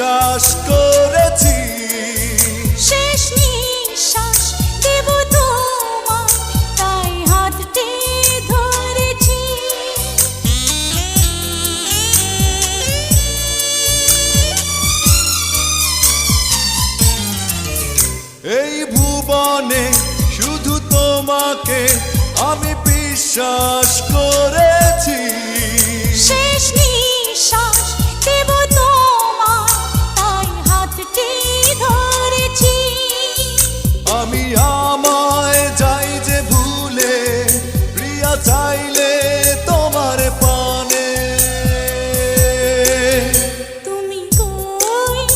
বিশ্বাস করেছি। শেষ নিঃশ্বাস দেব তোমায়, তাই হাতটি ধরেছি। এই ভুবনে শুধু তোমাকে আমি বিশ্বাস করেছি। শেষ